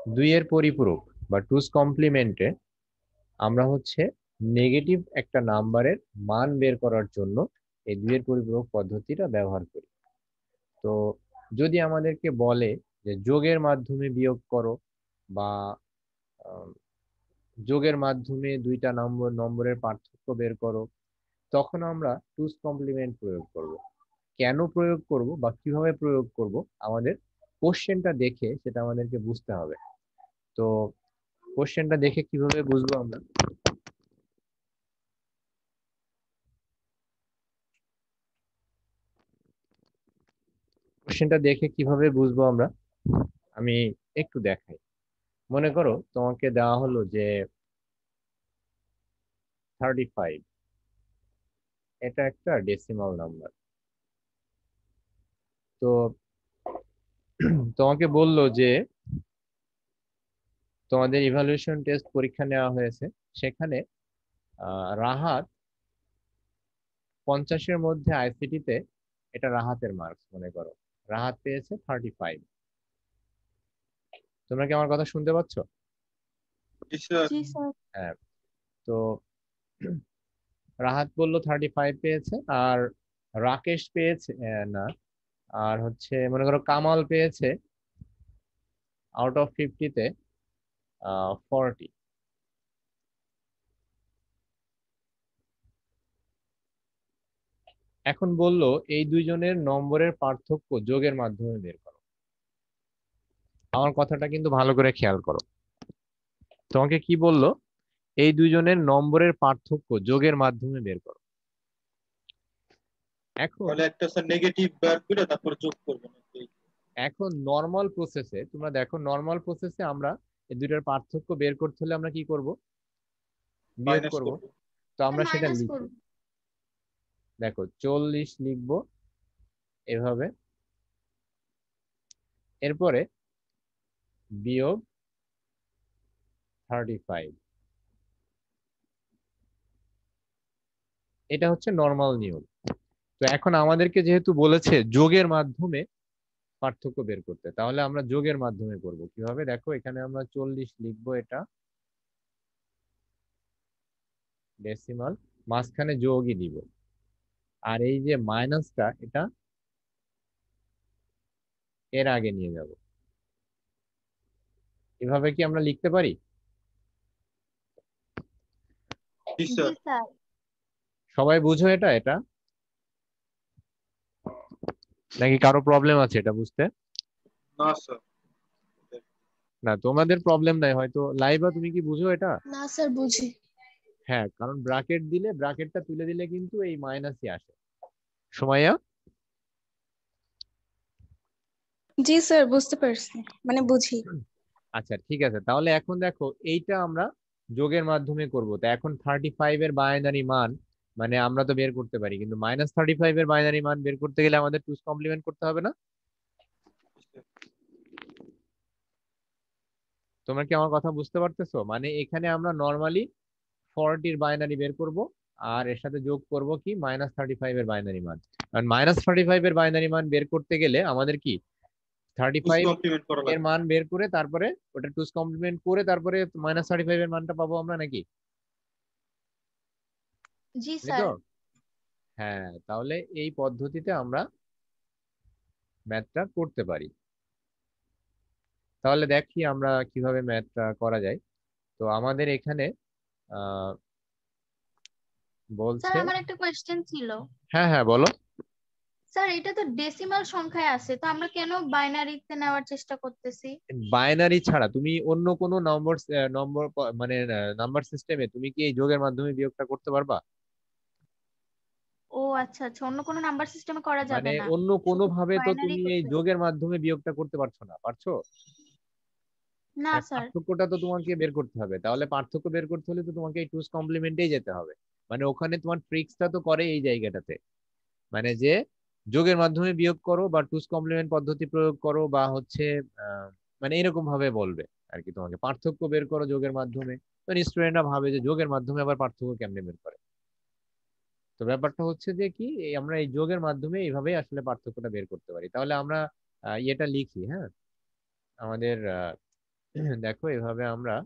দুইয়ের পরিপূরক বা টুস কমপ্লিমেন্টে আমরা হচ্ছে নেগেটিভ একটা নাম্বারের মান বের করার জন্য এই দুইয়ের পরিপূরক পদ্ধতিটা ব্যবহার করি। তো যদি আমাদেরকে বলে যে যোগের মাধ্যমে বিয়োগ করো বা আহ, যোগের মাধ্যমে দুইটা নম্বরের পার্থক্য বের করো, তখন আমরা টুস কমপ্লিমেন্ট প্রয়োগ করব। কেন প্রয়োগ করব বা কিভাবে প্রয়োগ করব, আমাদের কোশ্চেনটা দেখে সেটা আমাদেরকে বুঝতে হবে। তো কোশ্চেনটা দেখে কিভাবে বুঝবো আমরা? কোশ্চেনটা দেখে কিভাবে বুঝবো আমরা, আমি একটু দেখাই। মনে করো তোমাকে দেওয়া হলো যে 35, এটা একটা ডেসিমাল নাম্বার। তো তোমাকে বললো যে তোমাদের ইভালুয়েশন টেস্ট পরীক্ষা নেওয়া হয়েছে, সেখানে রাহাত 50-এর মধ্যে আইসিটিতে, এটা রাহাতের মার্কস মনে করো, রাহাত পেয়েছে 35। তোমরা কি আমার কথা শুনতে পাচ্ছ? জি স্যার। জি স্যার। হ্যাঁ। তো রাহাত বললো 35 পেয়েছে, আর রাকেশ পেয়েছে না, আর হচ্ছে মনে করো কামাল পেয়েছে আউট অফ 50-তে 40। এখন বললো এই দুইজনের নম্বরের পার্থক্য যোগের মাধ্যমে বের করো। আমার কথাটা কিন্তু ভালো করে খেয়াল করো। তোমাকে কি বললো? এই দুইজনের নম্বরের পার্থক্য যোগের মাধ্যমে বের করো। এখন তাহলে একটা স্যার নেগেটিভ বার করে তারপর যোগ করবো নাকি? এখন নর্মাল প্রসেসে তোমরা দেখো, নর্মাল প্রসেসে আমরা এই দুইটার পার্থক্য বের করতে হলে আমরা কি করব? বিয়োগ মাইনাস করব। করবো। তো আমরা সেটা মাইনাস লিখি। করব। দেখো 40 লিখবো এভাবে, এরপরে বিয়োগ 35। এটা হচ্ছে নর্মাল নিয়ম। তো এখন আমাদেরকে যেহেতু বলেছে যোগের মাধ্যমে পার্থক্য বের করতে, তাহলে আমরা যোগের মাধ্যমে করব কিভাবে? দেখো এখানে আমরা 40 লিখবো, এটা ডেসিমাল, মাঝখানে যোগই দিব, আর এই যে মাইনাসটা এটা এর আগে নিয়ে যাব। এভাবে কি আমরা লিখতে পারি? জি জি স্যার। স্যার। সবাই বুঝো এটা এটা নাকি কারো প্রবলেম আছে এটা বুঝতে? না স্যার। না, তোমাদের প্রবলেম নাই হয়তো। লাইভা, তুমি কি বুঝো এটা? না স্যার, বুঝি। হ্যাঁ, কারণ ব্রাকেট দিলে, ব্রাকেটটা তুলে দিলে কিন্তু এই মাইনাসই আসে। সুমাইয়া? জি স্যার, বুঝতে পারছি, মানে বুঝি। আচ্ছা ঠিক আছে, তাহলে এখন দেখো এইটা আমরা যোগের মাধ্যমে করব। তো এখন 35 এর বাইনারি মান, মানে আমরা তো বের করতে পারি, কিন্তু -35 এর বাইনারি মান বের করতে গেলে আমাদের টুস কমপ্লিমেন্ট করতে হবে না? তোমরা কি আমার কথা বুঝতে পারতেছো? মানে এখানে আমরা নর্মালি 40-র বাইনারি বের করব, আর এর সাথে যোগ করব কি -35 এর বাইনারি মান। কারণ -35 এর বাইনারি মান বের করতে গেলে আমাদের কি টুস 35 কমপ্লিমেন্ট করা এর লাগবে। মান বের করে তারপরে ওটা টুস কমপ্লিমেন্ট করে তারপরে -35 এর মানটা পাবো আমরা নাকি? জি তাই স্যার। তো? হ্যাঁ, তাহলে এই পদ্ধতিতে আমরা ম্যাথটা করতে পারি। তাহলে দেখি আমরা কিভাবে ম্যাথটা করা যায়। তো আমাদের এখানে আহ স্যার, বলছে, আমার একটা কোয়েশ্চেন ছিল। হ্যাঁ হ্যাঁ বলো। স্যার, এটা তো ডেসিমাল সংখ্যায় আছে, তো আমরা কেন বাইনারিতে নেওয়ার চেষ্টা করতেছি? বাইনারি ছাড়া তুমি অন্য কোনো নম্বর, নম্বর মানে নাম্বার সিস্টেমে তুমি কি এই যোগের মাধ্যমে বিয়োগটা করতে পারবা? ও আচ্ছা আচ্ছা, অন্য কোনো নাম্বার সিস্টেমে করা মানে যাবে না, অন্য কোনো শুধু ভাবে তো বাইনারি তুমি এই করতে হবে? যোগের মাধ্যমে বিয়োগটা করতে পারছো না, পারছো? না মানে স্যার। পার্থক্যটা তো তোমাকে বের করতে হবে। তাহলে পার্থক্য বের করতে হলে তো তোমাকে এই টুস কমপ্লিমেন্টেই যেতে হবে। মানে ওখানে তোমার ট্রিক্সটা তো করে এই জায়গাটাতে, মানে যে যোগের মাধ্যমে বিয়োগ করো বা টুস কমপ্লিমেন্ট পদ্ধতি প্রয়োগ করো বা হচ্ছে আহ, মানে এরকম ভাবে বলবে আর কি, তোমাকে পার্থক্য বের করো যোগের মাধ্যমে। তো স্টুডেন্টরা ভাবে যে যোগের মাধ্যমে আবার পার্থক্য কেমনে বের করে। তো ব্যাপারটা হচ্ছে যে কি, আমরা এই যোগের মাধ্যমে এইভাবেই আসলে পার্থক্যটা বের করতে পারি। তাহলে আমরা ইয়েটা লিখি, হ্যাঁ, আমাদের দেখো এভাবে আমরা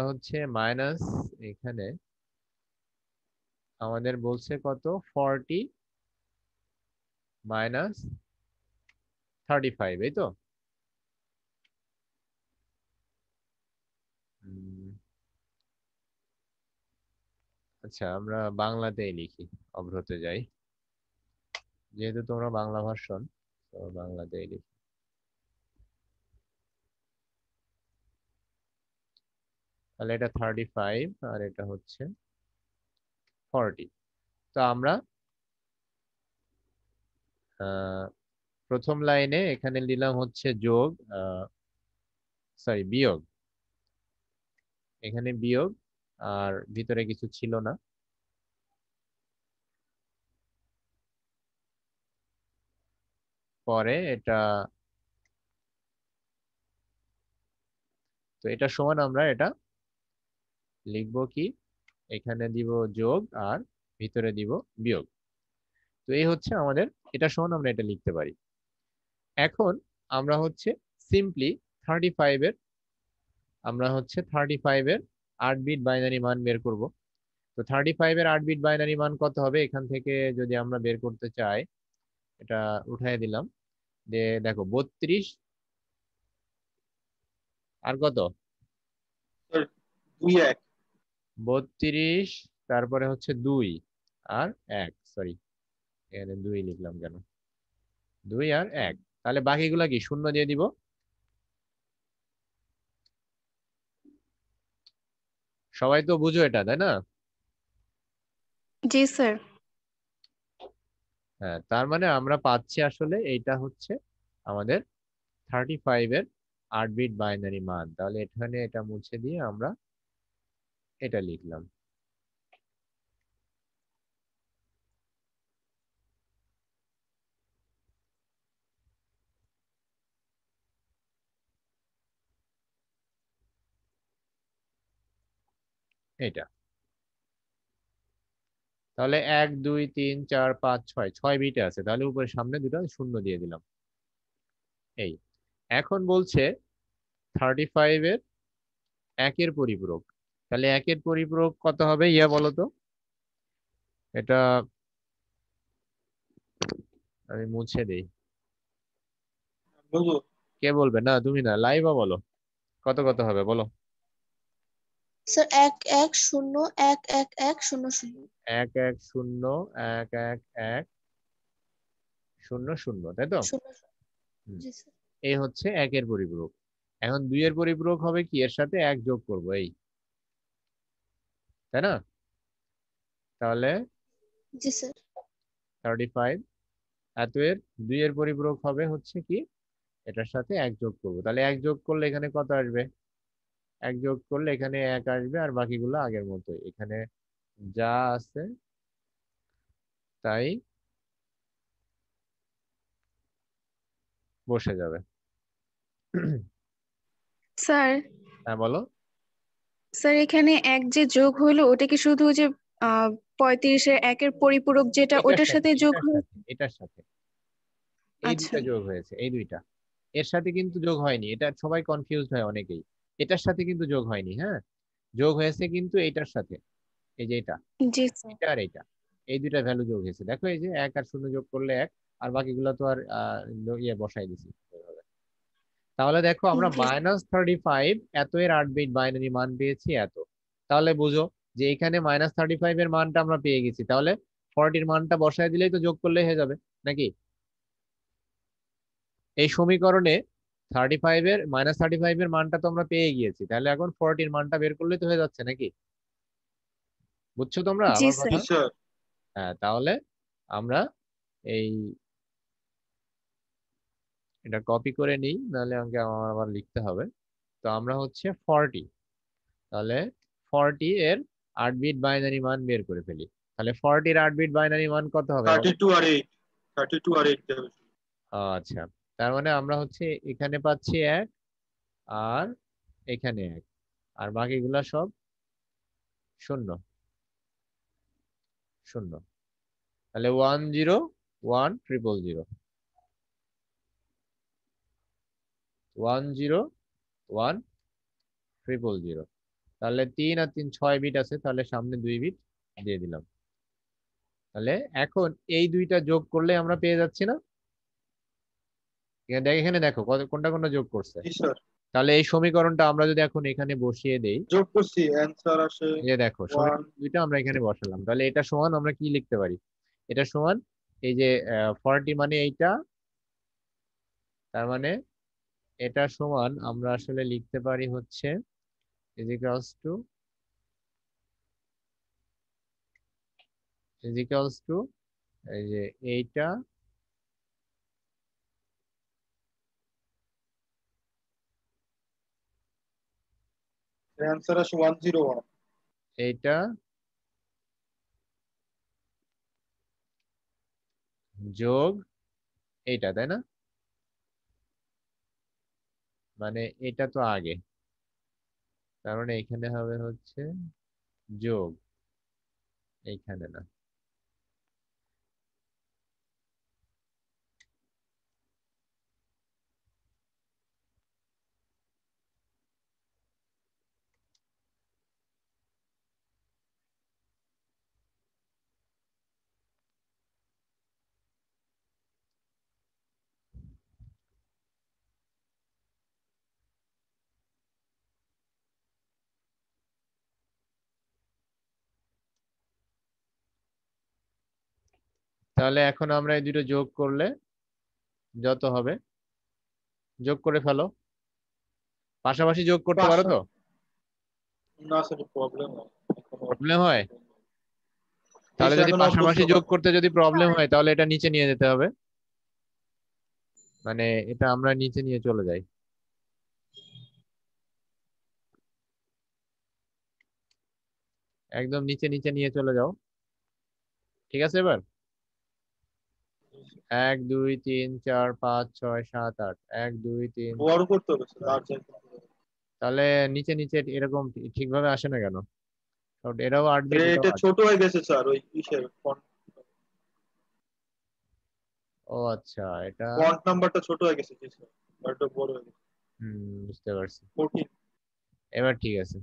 হচ্ছে মাইনাস, এখানে আমাদের বলছে কত 40 মাইনাস 35, এই তো। আচ্ছা আমরা বাংলাতেই লিখি, অভ্রতে যাই, যেহেতু তোমরা বাংলা ভার্সন, তো বাংলাতেই লিখি। তাহলে এটা 35 আর এটা হচ্ছে 40। তো আমরা প্রথম লাইনে এখানে নিলাম হচ্ছে যোগ, সরি বিয়োগ, এখানে বিয়োগ, আর ভিতরে কিছু ছিল না। পরে এটা, তো এটা সমান আমরা এটা লিখবো কি, এখানে দিব যোগ আর ভিতরে দিব বিয়োগ। তো এই হচ্ছে আমাদের, এটা সমান আমরা এটা লিখতে পারি। এখন আমরা হচ্ছে সিম্পলি 35 এর, আমরা হচ্ছে 35 এর 8 বিট বাইনারি মান বের করব। তো 35 এর 8 বিট বাইনারি মান কত হবে, এখান থেকে যদি আমরা বের করতে চাই, এটা উঠাই দিলাম, যে দেখো 32 আর কত, স্যার 2 1 32, তারপরে হচ্ছে 2 আর 1, সরি এখানে 2 লিখলাম কেন, 2 আর 1, তাহলে বাকিগুলা কি শূন্য দিয়ে দিব। সবাই তো বুঝো এটা, তাই না? জি স্যার। হ্যাঁ, তার মানে আমরা পাচ্ছি আসলে এইটা হচ্ছে আমাদের 35 এর 8 বিট বাইনারি মান। তাহলে এখানে এটা মুছে দিয়ে আমরা এটা লিখলাম। এটা তাহলে 1 2 3 4 5 6, 6 বিটে আছে, তাহলে উপরে সামনে দুটো শূন্য দিয়ে দিলাম। এই এখন বলছে 35 এর একের পরিপূরক, তাহলে একের পরিপূরক কত হবে ইয়া বলো তো। এটা আমি মুছে দেই, বলবো। কে বলবে? না তুমি না, লাইভা বলো কত কত হবে বলো। স্যার 1 1 0 1 1 1 0 0। 1 1 0 1 1 1 0 0, তাই তো? 0। হুম, জি স্যার। এই হচ্ছে একের পরিপূরক। এখন 2 এর পরিপূরক হবে কি, এর সাথে 1 যোগ করব, এই, তাই না? তাহলে জি স্যার। 35, এত এর 2 এর পরিপূরক হবে হচ্ছে কি, এটার সাথে 1 যোগ করব, তাহলে 1 যোগ করলে এখানে কত আসবে, 1 যোগ করলে এখানে 1 আসবে, আর বাকিগুলো আগের মতোই, এখানে যা আছে তাই বসে যাবে। স্যার হ্যাঁ বলো। স্যার এখানে 1 যে যোগ হলো ওটা কি শুধু ওই যে 35 এর 1 এর পরিপূরক যেটা ওটার সাথে যোগ এটার হলো? সাথে, এটার সাথে এই আচ্ছা। দুইটা যোগ হয়েছে, এই দুইটা এর সাথে কিন্তু যোগ হয়নি, এটা সবাই কনফিউজড হয় অনেকেই, এটার সাথে কিন্তু যোগ হয়নি, হ্যাঁ যোগ হয়েছে কিন্তু এইটার সাথে, এই যে এটা, জি স্যার। এটা আর এটা, এই দুইটা ভ্যালু যোগ হয়েছে। দেখো এই যে 1 আর 0 যোগ করলে 1, আর বাকিগুলো তো আর ইয়ে বসাই দিছি এইভাবে। তাহলে দেখো আমরা জি -35 এত এর 8 বিট বাইনারি মান পেয়েছি এত। তাহলে বুঝো যে এখানে -35 এর মানটা আমরা পেয়ে গেছি, তাহলে 40 এর মানটা বসায় দিলেই তো যোগ করলেই হয়ে যাবে নাকি। এই সমীকরণে 35 এর মানটা তো আমরা পেয়ে গিয়েছি, তাহলে এখন 40 এর মানটা বের করলেই তো হয়ে যাচ্ছে নাকি। বুঝছো তোমরা জি আমার স্যার। কথা? জি স্যার। হ্যাঁ, তাহলে আমরা এই এটা কপি করে নিই, নাহলে আমাকে আমার আবার লিখতে হবে। তো আমরা হচ্ছে 40, তাহলে 40 এর 8 বিট বাইনারি মান বের করে ফেলি। তাহলে 40 এর 8 বিট বাইনারি মান কত হবে বলো? 32 আর 8, 32 আর 8 দেবে। আচ্ছা, তার মানে আমরা হচ্ছে এখানে পাচ্ছি 1 আর এখানে 1, আর বাকিগুলা সব শূন্য শূন্য। তাহলে 10100000 10101000। তাহলে 3 আর 3 6 বিট আছে, তাহলে সামনে 2 বিট দিয়ে দিলাম। তাহলে এখন এই দুইটা যোগ করলে আমরা পেয়ে যাচ্ছি না? এখানে দেখো কোনটা কোনটা যোগ করছে। জি স্যার, তাহলে এই সমীকরণটা আমরা যদি এখন এখানে বসিয়ে দেই, যোগ করছি, অ্যান্সার আসে এই যে দেখো 1। সমীকরণ দুইটা আমরা এখানে বসালাম, তাহলে এটা সমান আমরা কি লিখতে পারি? এটা সমান এই যে 40 মানে এইটা, তার মানে এটা সমান আমরা আসলে লিখতে পারি হচ্ছে is equals to এই যে এইটা অ্যান্সার আসে 101। এইটা যোগ এইটা, তাই না? মানে এটা তো আগে, তার মানে এখানে হবে হচ্ছে যোগ, এইখানে না। তাহলে এখন আমরা এই দুটো যোগ করলে যত হবে যোগ করে ফেলো, পাশাপাশি যোগ করতে পারো তো? না স্যার, প্রবলেম হয়। প্রবলেম হয়? জি তাহলে স্যার, যদি এখন অভ্যস্ত পাশাপাশি যোগ হয়নি। করতে যদি প্রবলেম হয়। হয়, তাহলে এটা নিচে নিয়ে যেতে হবে, মানে এটা আমরা নিচে নিয়ে চলে যাই। একদম নিচে নিচে নিয়ে চলে যাও, ঠিক আছে? এবার 1 2 3 4 5 6 7 8 1 2 3 বড় করতে হবে স্যার, 4। আর যাই করতে হবে। তাহলে নিচে নিচে এরকম ঠিকভাবে আসে না কেন? কারণ এটাও 8 বিট, এটাও এটা 8। ছোট হয়ে গেছে স্যার, ওই কিসের ও আচ্ছা, এটা ফন্ট নাম্বারটা ছোট হয়ে গেছে। জি স্যার, আর এটা বড় হয়ে গেছে। বুঝতে পারছি। 14। এবার ঠিক আছে,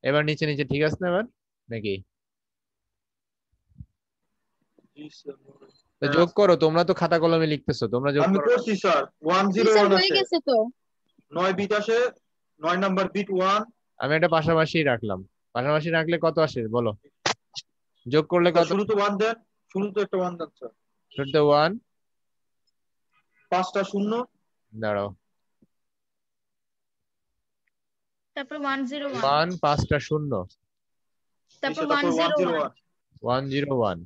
এবার নিচে নিচে ঠিক আছে না এবার নাকি? জি স্যার, তো হ্যাঁ যোগ আছে। করো, তোমরা তো খাতা কলমে লিখতেছো, তোমরা যোগ আমি করো না? করছি স্যার, জি স্যার 101 হয়ে আসে, গেছে তো। 9 বিট আসে, 9 নাম্বার বিট 1। আমি এটা পাশাপাশি রাখলাম, পাশাপাশি রাখলে কত আসে বলো? যোগ করলে স্যার কত? শুরুতে 1 দেন, শুরুতে একটা 1 দেন স্যার। শুরুতে 1, 5টা শূন্য। দাঁড়াও, তারপর 101, 1 5টা শূন্য, জি তারপর স্যার, তারপর 101। 101।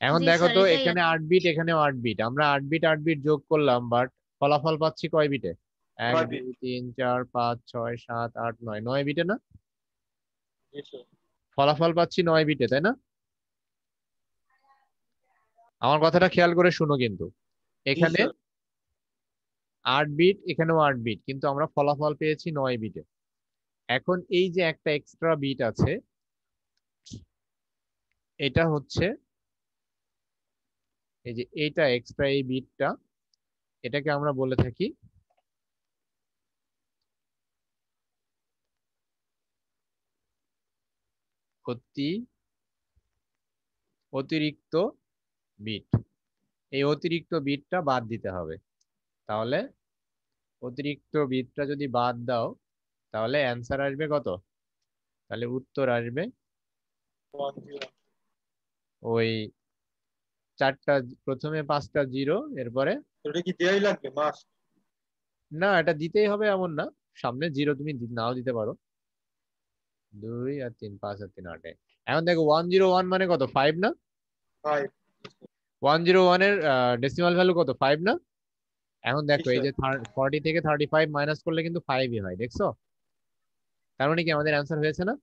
এখন জি দেখো স্যার, তো, এটাই এখানে আছে। 8 বিট, এখানেও 8 বিট, আমরা 8 বিট 8 বিট যোগ করলাম, বাট ফলাফল পাচ্ছি কয় বিটে? 1 9 বিট। 2 3 4 5 6 7 8 9, 9 বিটে না? জি স্যার। ফলাফল পাচ্ছি 9 বিটে, তাই না? আমার কথাটা খেয়াল করে শুনো কিন্তু, জি এখানে স্যার। 8 বিট, এখানেও 8 বিট, কিন্তু আমরা ফলাফল পেয়েছি 9 বিটে। এখন এই যে একটা এক্সট্রা বিট আছে, এটা হচ্ছে এই যে এইটা এক্সট্রা, এই বিটটা, এটাকে আমরা বলে থাকি অতি অতিরিক্ত বিট। এই অতিরিক্ত বিটটা বাদ দিতে হবে। তাহলে অতিরিক্ত বিটটা যদি বাদ দাও, তাহলে অ্যান্সার আসবে কত? তাহলে উত্তর আসবে 101। ওই 4টা, প্রথমে 5টা জিরো, এরপরে এটা কি দেয়াই লাগবে মাস্ট? না, এটা দিতেই হবে এমন না, সামনে জিরো তুমি নাও দিতে পারো। 2 আর 3, 5 আর 3 8। এখন দেখো 101 মানে কত? 5 না? 5। 101 এর ডেসিমাল ভ্যালু কত? 5 না? এখন জি দেখো এই স্যার। যে 40 থেকে 35 মাইনাস করলে কিন্তু 5ই হয়, দেখছো? তার মানে কি আমাদের অ্যান্সার হয়েছে না?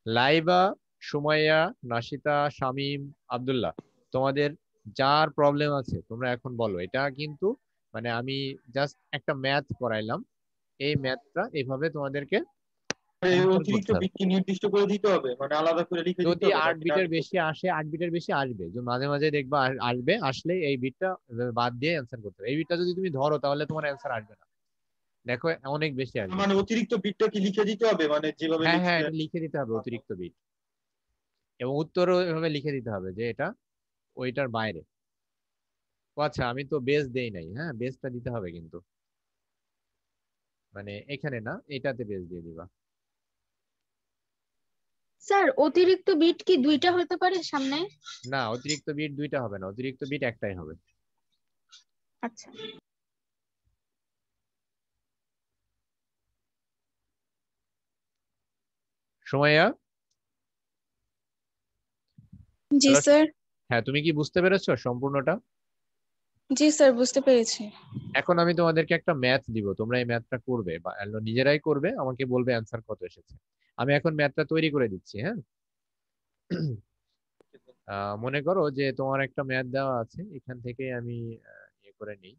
লাইবা, সুমাইয়া, নাশিতা, শামীম, আব্দুল্লাহ, তোমাদের যার প্রবলেম আছে তোমরা এখন বলো। এটা কিন্তু মানে আমি জাস্ট একটা ম্যাথ করাইলাম, এই ম্যাথটা এইভাবে তোমাদেরকে এই অ্যান্সার অতিরিক্ত করতে হবে। বিট কি নির্দিষ্ট করে দিতে হবে, মানে আলাদা করে লিখে দিতে যদি হবে 8 নাকি না বিটের লিখে বেশি আসে, 8 বিটের বেশি আসবে, যে মাঝে মাঝে দেখবা আসবে, আসলে এই বিটটা বাদ দিয়ে অ্যান্সার করতে হবে। এই বিটটা যদি তুমি ধরো তাহলে তোমার অ্যান্সার আসবে না, দেখো অনেক বেশি আসবে। মানে অতিরিক্ত বিটটা কি লিখে দিতে হবে, মানে যেভাবে হ্যাঁ হ্যাঁ, লিখছিলেন? এটা লিখে দিতে হবে অতিরিক্ত বিট, এবং উত্তরও এভাবে লিখে দিতে হবে যে এটা ওইটার বাইরে। ও আচ্ছা, আমি তো বেস দেই নাই, হ্যাঁ বেসটা দিতে হবে কিন্তু, মানে এখানে না, এটাতে বেস দিয়ে দিবা। স্যার অতিরিক্ত বিট কি দুইটা হতে পারে সামনে? না, অতিরিক্ত বিট দুইটা হবে না, অতিরিক্ত বিট একটাই হবে। আচ্ছা সুমাইয়া, জি হ্যালো। স্যার। হ্যাঁ, তুমি কি বুঝতে পেরেছো সম্পূর্ণটা? জি স্যার, বুঝতে পেরেছি। এখন আমি তোমাদেরকে একটা ম্যাথ দিব, তোমরা এই ম্যাথটা করবে বা নিজেরাই করবে, আমাকে বলবে অ্যান্সার কত এসেছে। আমি এখন ম্যাথটা তৈরি করে দিচ্ছি, হ্যাঁ। মনে করো যে তোমার একটা ম্যাথ দেওয়া আছে, এখান থেকে আমি ইয়ে করে নিই।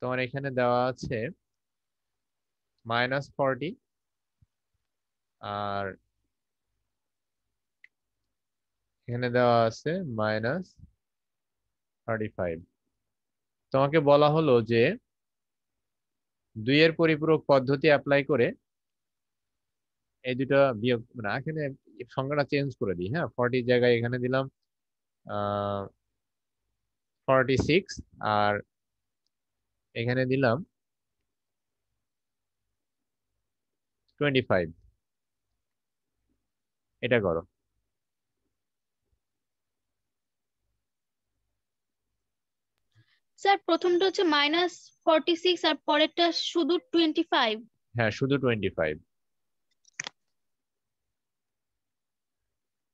তোমার এখানে দেওয়া আছে -40, আর এখানে দেওয়া আছে -35। তোমাকে বলা হলো যে 2 এর পরিপূরক পদ্ধতি অ্যাপ্লাই করে এই দুটো বিয়োগ, মানে এখানে সংখ্যাটা চেঞ্জ করে দিই, হ্যাঁ 40 জায়গায় এখানে দিলাম 46, আর এখানে দিলাম 25। এটা করো। স্যার, প্রথমটা হচ্ছে -46 আর পরেরটা শুধু 25। হ্যাঁ, শুধু 25।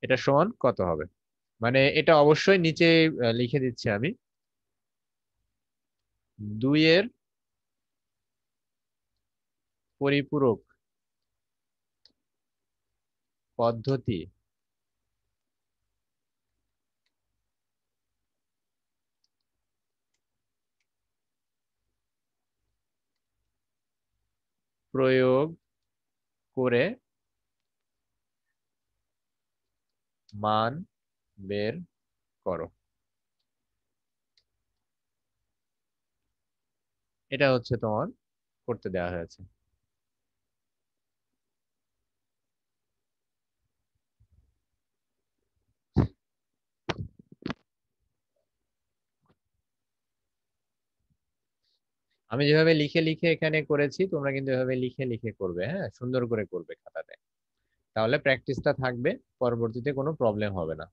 এটা সমান কত হবে? মানে এটা অবশ্যই নিচে লিখে দিচ্ছি আমি, 2 এর পরিপূরক পদ্ধতি প্রয়োগ করে মান বের করো। এটা হচ্ছে তোমার করতে দেওয়া হয়েছে। আমি যেভাবে লিখে লিখে এখানে করেছি, তোমরা কিন্তু এভাবে লিখে লিখে করবে, হ্যাঁ সুন্দর করে করবে খাতাতে, তাহলে প্র্যাকটিসটা থাকবে, পরবর্তীতে কোনো প্রবলেম হবে না।